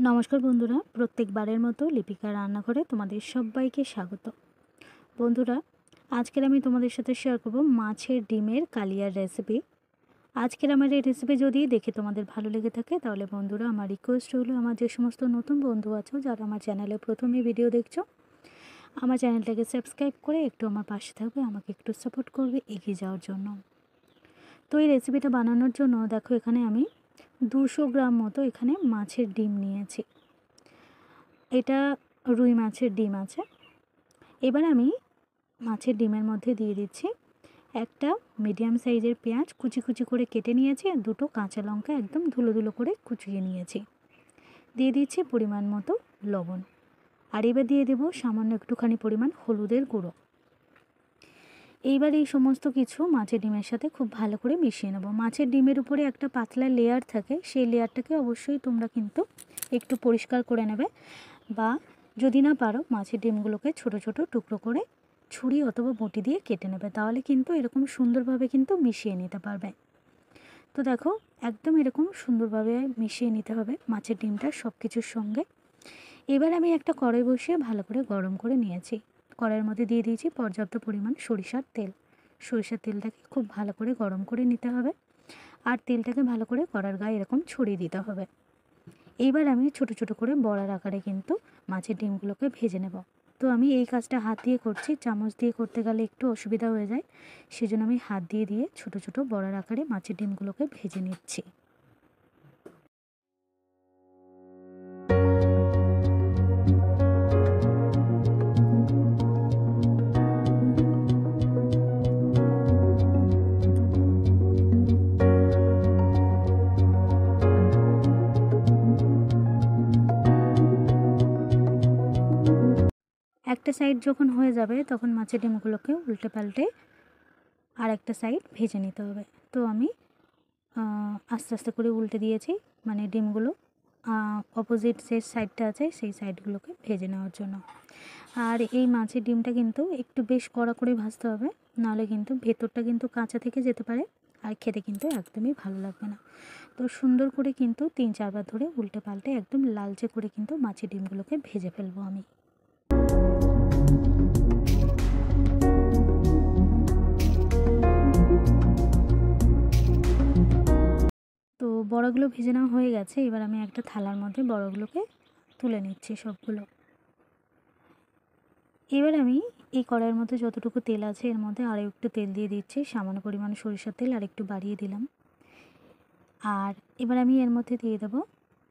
নমস্কার বন্ধুরা, প্রত্যেকবারের মতো লিপিকা রান্নাঘরে তোমাদের সবাইকে স্বাগত। বন্ধুরা, আজকের আমি তোমাদের সাথে শেয়ার করব মাছের ডিমের কালিয়ার রেসিপি। আজকের আমার এই রেসিপি যদি দেখে তোমাদের ভালো লেগে থাকে তাহলে বন্ধুরা আমার রিকোয়েস্ট হলো, আমার যে সমস্ত নতুন বন্ধু আছো যারা আমার চ্যানেলে প্রথমে ভিডিও দেখছো, আমার চ্যানেলটাকে সাবস্ক্রাইব করে একটু আমার পাশে থাকবে, আমাকে একটু সাপোর্ট করবে এগিয়ে যাওয়ার জন্য। তো এই রেসিপিটা বানানোর জন্য দেখো এখানে আমি 200 গ্রাম মতো এখানে মাছের ডিম নিয়েছি। এটা রুই মাছের ডিম আছে। এবার আমি মাছের ডিমের মধ্যে দিয়ে দিচ্ছি একটা মিডিয়াম সাইজের পেঁয়াজ কুচি কুচি করে কেটে নিয়েছি, আর দুটো কাঁচা লঙ্কা একদম ধুলো ধুলো করে কুচিয়ে নিয়েছি। দিয়ে দিচ্ছি পরিমাণ মতো লবণ, আর এবার দিয়ে দেবো সামান্য একটুখানি পরিমাণ হলুদের গুঁড়ো। এইবার এই সমস্ত কিছু মাছের ডিমের সাথে খুব ভালো করে মিশিয়ে নেব। মাছের ডিমের উপরে একটা পাতলা লেয়ার থাকে, সেই লেয়ারটাকে অবশ্যই তোমরা কিন্তু একটু পরিষ্কার করে নেবে, বা যদি না পারো মাছের ডিমগুলোকে ছোট ছোট টুকরো করে ছুরি অথবা বটি দিয়ে কেটে নেবে, তাহলে কিন্তু এরকম সুন্দরভাবে কিন্তু মিশিয়ে নিতে পারবে। তো দেখো একদম এরকম সুন্দরভাবে মিশিয়ে নিতে হবে মাছের ডিমটা সব কিছুর সঙ্গে। এবার আমি একটা কড়াই বসিয়ে ভালো করে গরম করে নিয়েছি। কড়াইয়ের মধ্যে দিয়ে দিয়েছি পর্যাপ্ত পরিমাণ সরিষার তেল। সরিষার তেলটাকে খুব ভালো করে গরম করে নিতে হবে, আর তেলটাকে ভালো করে কড়ার গায়ে এরকম ছড়িয়ে দিতে হবে। এইবার আমি ছোট ছোট করে বড়ার আকারে কিন্তু মাছের ডিমগুলোকে ভেজে নেব। তো আমি এই কাজটা হাত দিয়ে করছি, চামচ দিয়ে করতে গেলে একটু অসুবিধা হয়ে যায়, সেজন্য আমি হাত দিয়ে দিয়ে ছোট ছোট বড়ার আকারে মাছের ডিমগুলোকে ভেজে নিচ্ছি। একটা সাইড যখন হয়ে যাবে তখন মাছের ডিমগুলোকে উল্টে পাল্টে আর একটা সাইড ভেজে নিতে হবে। তো আমি আস্তে আস্তে করে উল্টে দিয়েছি, মানে ডিমগুলো অপোজিট যে সাইডটা আছে সেই সাইডগুলোকে ভেজে নেওয়ার জন্য। আর এই মাছের ডিমটা কিন্তু একটু বেশ কড়া করে ভাজতে হবে, নাহলে কিন্তু ভেতরটা কিন্তু কাঁচা থেকে যেতে পারে, আর খেতে কিন্তু একদমই ভালো লাগবে না। তো সুন্দর করে কিন্তু 3-4 বার ধরে উল্টে পাল্টে একদম লালচে করে কিন্তু মাছের ডিমগুলোকে ভেজে ফেলবো আমি। তো বড়াগুলো ভেজে নেওয়া হয়ে গেছে। এবার আমি একটা থালার মধ্যে বড়াগুলোকে তুলে নিচ্ছি সবগুলো। এবার আমি এই কড়াইয়ের মধ্যে যতটুকু তেল আছে এর মধ্যে আরও একটু তেল দিয়ে দিচ্ছি, সামান্য পরিমাণে সরিষার তেল আর একটু বাড়িয়ে দিলাম। আর এবার আমি এর মধ্যে দিয়ে দেবো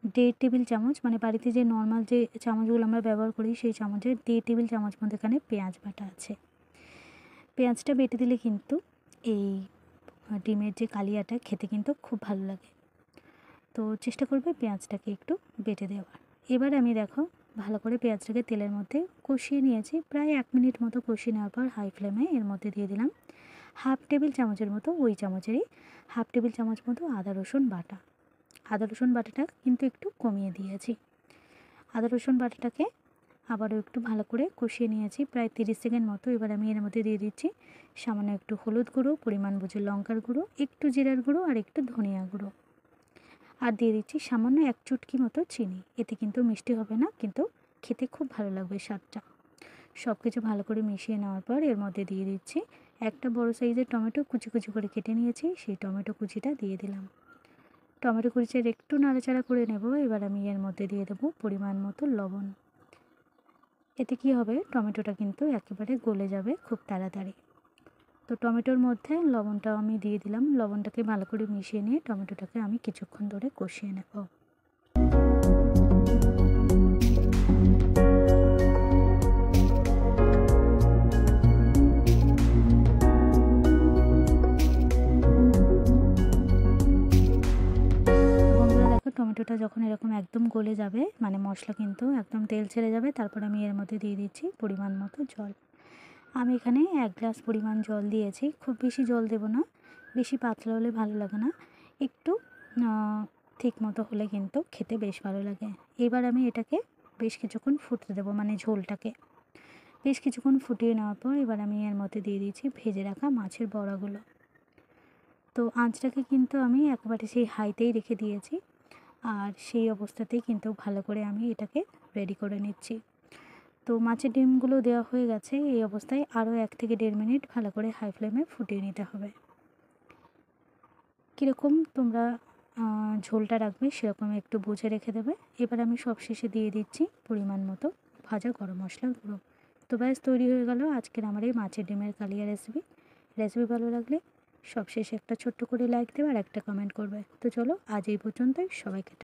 1.5 টেবিল চামচ, মানে বাড়িতে যে নর্মাল যে চামচগুলো আমরা ব্যবহার করি সেই চামচের 1.5 টেবিল চামচ মধ্যে এখানে পেঁয়াজ বাটা আছে। পেঁয়াজটা বেটে দিলে কিন্তু এই ডিমের যে কালিয়াটা খেতে কিন্তু খুব ভালো লাগে। তো চেষ্টা করবে পেঁয়াজটাকে একটু বেটে দেওয়ার। এবার আমি দেখো ভালো করে পেঁয়াজটাকে তেলের মধ্যে কষিয়ে নিয়েছি। প্রায় 1 মিনিট মতো কষিয়ে নেওয়ার পর হাই ফ্লেমে এর মধ্যে দিয়ে দিলাম 1/2 টেবিল চামচের মতো, ওই চামচেরই 1/2 টেবিল চামচ মতো আদা রসুন বাটা। আদা রসুন বাটাটা কিন্তু একটু কমিয়ে দিয়েছি। আদা রসুন বাটাটাকে আবারও একটু ভালো করে কষিয়ে নিয়েছি প্রায় 30 সেকেন্ড মতো। এবার আমি এর মধ্যে দিয়ে দিচ্ছি সামান্য একটু হলুদ গুঁড়ো, পরিমাণ বুঝে লঙ্কার গুঁড়ো, একটু জিরার গুঁড়ো আর একটু ধনিয়া গুঁড়ো, আর দিয়ে দিচ্ছি সামান্য 1 চুটকি মতো চিনি। এতে কিন্তু মিষ্টি হবে না, কিন্তু খেতে খুব ভালো লাগবে স্বাদটা। সব কিছু ভালো করে মিশিয়ে নেওয়ার পর এর মধ্যে দিয়ে দিচ্ছি একটা বড় সাইজের টমেটো কুচি কুচি করে কেটে নিয়েছি, সেই টমেটো কুচিটা দিয়ে দিলাম। টমেটো কুচির একটু নাড়াচাড়া করে নেব। এবার আমি এর মধ্যে দিয়ে দেবো পরিমাণ মতো লবণ। এতে কি হবে, টমেটোটা কিন্তু একেবারে গলে যাবে খুব তাড়াতাড়ি। তো টমেটোর মধ্যে লবণটাও আমি দিয়ে দিলাম। লবণটাকে ভালো করে মিশিয়ে নিয়ে টমেটোটাকে আমি কিছুক্ষণ ধরে কষিয়ে নেব। টমেটোটা যখন এরকম একদম গলে যাবে, মানে মশলা কিন্তু একদম তেল ছেড়ে যাবে, তারপর আমি এর মধ্যে দিয়ে দিচ্ছি পরিমাণ মতো জল। আমি এখানে 1 গ্লাস পরিমাণ জল দিয়েছি। খুব বেশি জল দেব না, বেশি পাতলা হলে ভালো লাগে না, একটু ঠিক মতো হলে কিন্তু খেতে বেশ ভালো লাগে। এবার আমি এটাকে বেশ কিছুক্ষণ ফুটতে দেবো, মানে ঝোলটাকে বেশ কিছুক্ষণ ফুটিয়ে নেওয়ার পর এবার আমি এর মধ্যে দিয়ে দিয়েছি ভেজে রাখা মাছের বড়াগুলো। তো আঁচটাকে কিন্তু আমি একবারে সেই হাইতেই রেখে দিয়েছি। আর সেই অবস্থাতেই কিন্তু ভালো করে আমি এটাকে রেডি করে নিচ্ছি। তো মাছের ডিমগুলো দেওয়া হয়ে গেছে। এই অবস্থায় আরও 1 থেকে 1.5 মিনিট ভালো করে হাই ফ্লেমে ফুটিয়ে নিতে হবে। কীরকম তোমরা ঝোলটা রাখবে সেরকম একটু বুঝে রেখে দেবে। এবার আমি সবশেষে দিয়ে দিচ্ছি পরিমাণ মতো ভাজা গরম মশলার গুঁড়ো। তো ব্যাস তৈরি হয়ে গেল আজকের আমার এই মাছের ডিমের কালিয়া রেসিপি। রেসিপি ভালো লাগলে সবশেষে একটা ছোট্ট করে লাইক দেবে আর একটা কমেন্ট করবে। তো চলো আজ এই পর্যন্তই, সবাইকে